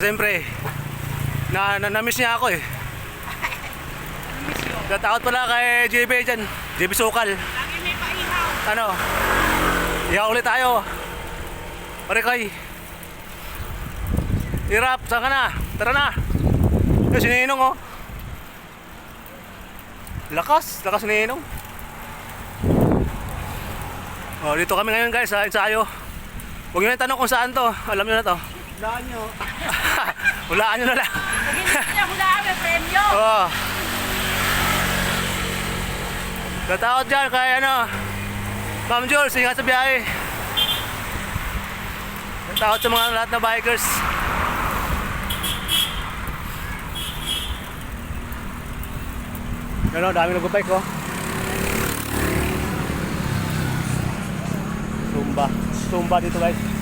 Siyempre, na-miss niya ako eh. Natakot pala kay JB dyan. JB Sukal. Lagi may paihaw. Ano? Ihaw ulit tayo. Pare kay. Hirap, saan ka na? Tara na. Yung si Ninong oh. Lakas ni Ninong. Oh, dito kami ngayon guys sa ensayo. Huwag nyo na tanong kung saan to. Alam nyo na to. Hulaan nyo. Hulaan nyo na lang. Pag hindi niya hulaan, may premyo. Oh. Natakot dyan kay ano Ma'am Jules, ingat sa biyahe. Natakot sa mga lahat na bikers. Yan o, dami nag-bike oh. Zumba dito guys.